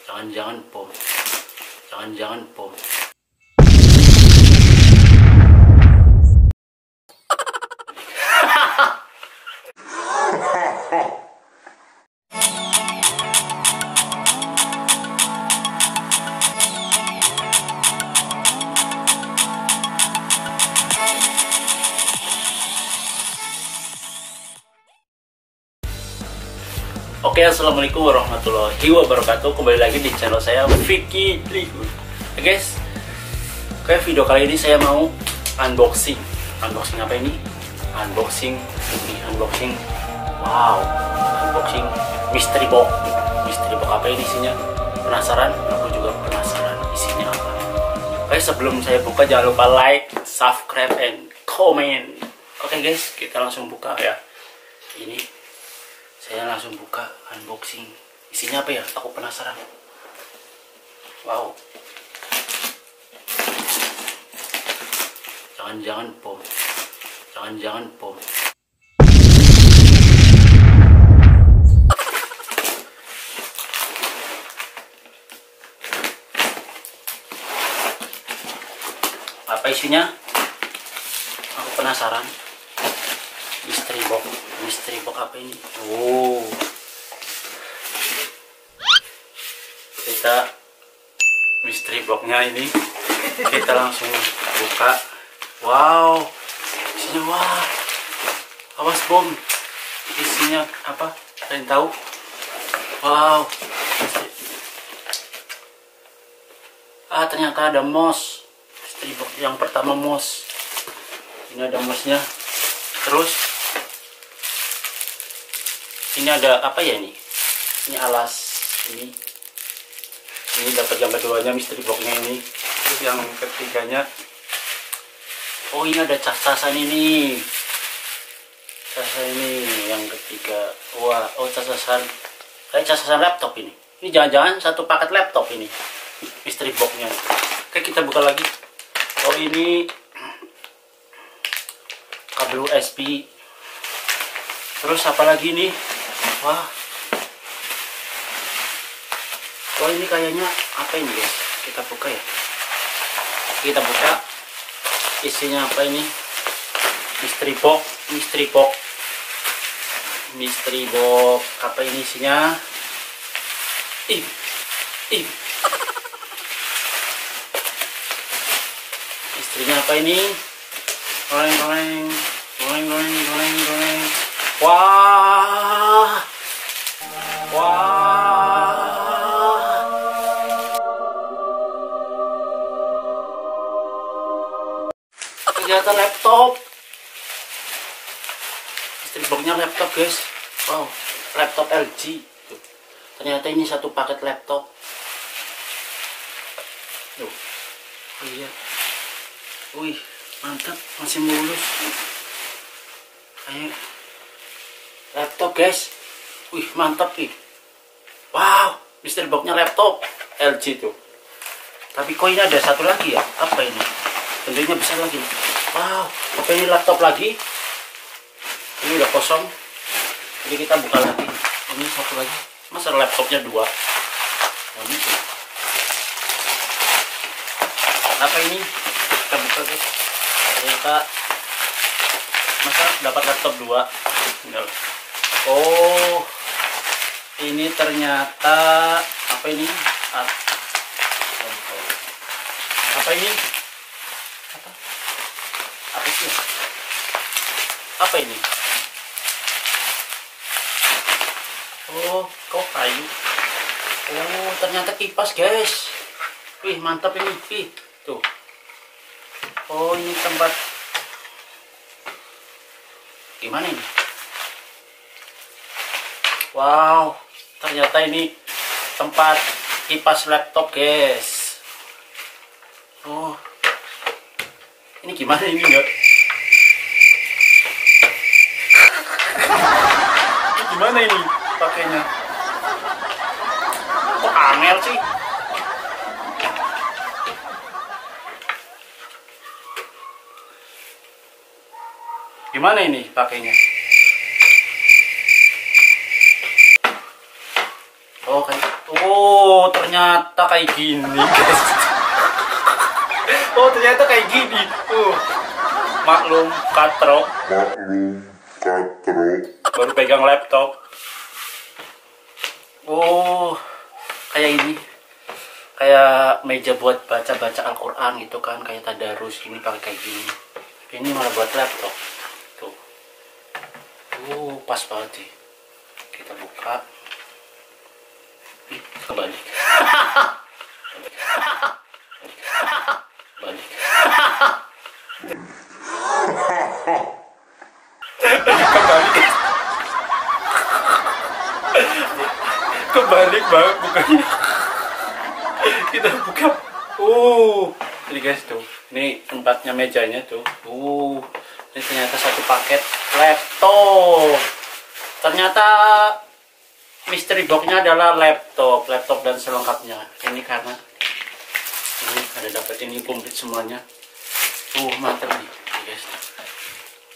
Jangan-jangan bom. Jangan-jangan bom. Oke, assalamualaikum warahmatullahi wabarakatuh. Kembali lagi di channel saya, Vicky Lihu. Guys, oke, video kali ini saya mau unboxing. Unboxing apa ini? Unboxing. Wow, unboxing mystery box. Mystery box apa ini isinya? Penasaran? Aku juga penasaran isinya apa. Oke, sebelum saya buka jangan lupa like, subscribe, and comment. Oke guys, kita langsung buka ya. Ini saya langsung buka unboxing. Isinya apa ya? Aku penasaran. Wow. Jangan-jangan bom. Jangan-jangan bom. Apa isinya? Aku penasaran. Mystery box. Mystery box apa ini? Oh, kita mystery boxnya ini kita langsung buka. Wow, isinya wah, awas bom. Isinya apa? Kalian tahu? Wow. Ternyata ada mouse. Mystery box yang pertama mouse. Ini ada mouse-nya. Terus ini ada apa ya ini? Ini alas ini. Ini dapat yang keduanya mystery boxnya ini. Terus yang ketiganya, oh ini ada cas-casan ini. Casan ini yang ketiga. Wah, oh cas-casan. Kayak cas-casan laptop ini. Ini jangan-jangan satu paket laptop ini. Mystery boxnya. Oke, kita buka lagi. Oh ini kabel USB. Terus apa lagi nih? Wah. Oh ini kayaknya apa ini guys? Kita buka ya. Kita buka. Isinya apa ini? Mystery box. Mystery box. Mystery box. Apa ini isinya? Ih. Istrinya apa ini? Goreng. Wah. Ternyata laptop. Mystery boxnya laptop guys. Wow, laptop LG. Ternyata ini satu paket laptop. Tuh. Oh iya. Wih, mantap, masih mulus. Kayak laptop guys. Wih, mantap nih. Wow, mystery boxnya laptop LG tuh. Tapi kok ini ada satu lagi ya? Apa ini? Tentunya besar lagi. Wow, apa ini laptop lagi? Ini udah kosong. Jadi kita buka lagi. Ini satu lagi. Masa laptopnya dua? Oh, ini tuh. Apa ini? Kita buka guys. Ternyata masa dapat laptop dua. Oh, ini ternyata apa ini? Apa ini? Apa sih? Apa ini? Oh, kok kayu? Oh, ternyata kipas guys. Wih, mantap ini. Wih, tuh. Oh, ini tempat gimana ini? Wow, ternyata ini tempat kipas laptop guys. Oh, ini gimana ini enggak? Ini gimana ini pakainya? Kok angel sih? Gimana ini pakainya? Oh, kayak Oh, ternyata kayak gini, guys. Oh, ternyata kayak gini. Maklum, katro. Baru pegang laptop. Oh, kayak ini. Kayak meja buat baca-baca Al-Quran gitu kan. Kayak tadarus, ini pakai kayak gini. Ini malah buat laptop. Tuh. Pas banget sih. Kita buka. Kebalik. Balik. Kebalik. Kebalik banget bukanya. Kita buka. Ini guys tuh. Ini tempatnya mejanya tuh. Ini ternyata satu paket laptop. Ternyata mystery boxnya adalah laptop dan selengkapnya. Ini karena ini ada dapat ini komplit semuanya. Mantap nih, guys.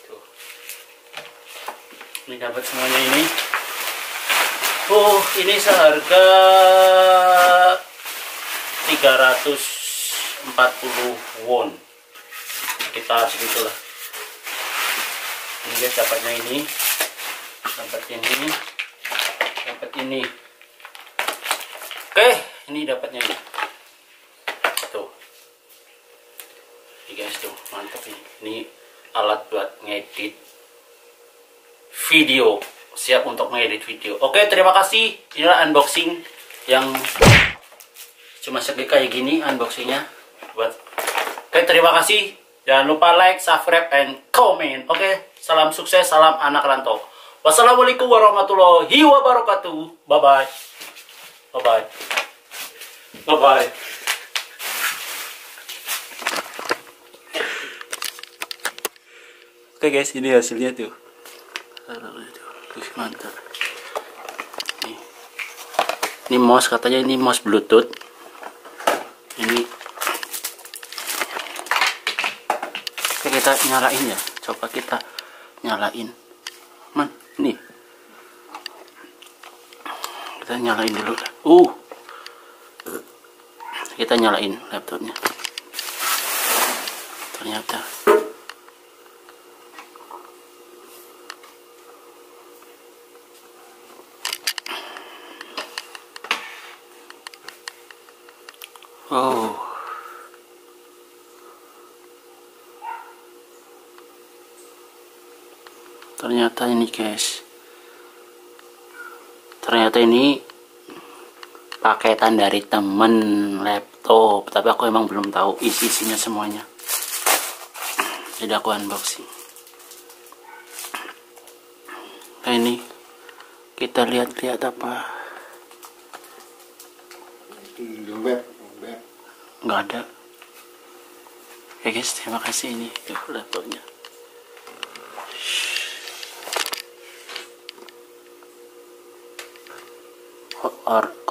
Tuh. Ini dapat semuanya ini. Ini seharga 340 won. Kita segitulah. Ini guys dapatnya ini. Dapat ini. Oke, ini dapatnya ini. Tuh. Ini guys tuh, mantap ini. Ini alat buat ngedit video. Siap untuk mengedit video. Oke, terima kasih. Inilah unboxing yang cuma segi kayak gini unboxingnya. Oke, terima kasih. Jangan lupa like, subscribe, and comment. Oke, salam sukses, salam anak rantau. Wassalamualaikum warahmatullahi wabarakatuh. Bye-bye. Bye-bye. Bye-bye. Oke guys, ini hasilnya tuh. Mantap. Ini mouse, katanya ini mouse Bluetooth. Ini. Oke, kita nyalain ya. Coba kita nyalain. Nih. Kita nyalain dulu. Kita nyalain laptopnya. Ternyata ternyata ini guys, ternyata ini paketan dari temen laptop, tapi aku emang belum tahu isinya semuanya, jadi aku unboxing. Nah, ini kita lihat-lihat apa. Nggak ada ya guys. Terima kasih. Ini laptopnya.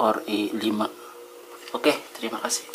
Core i5. Oke, terima kasih.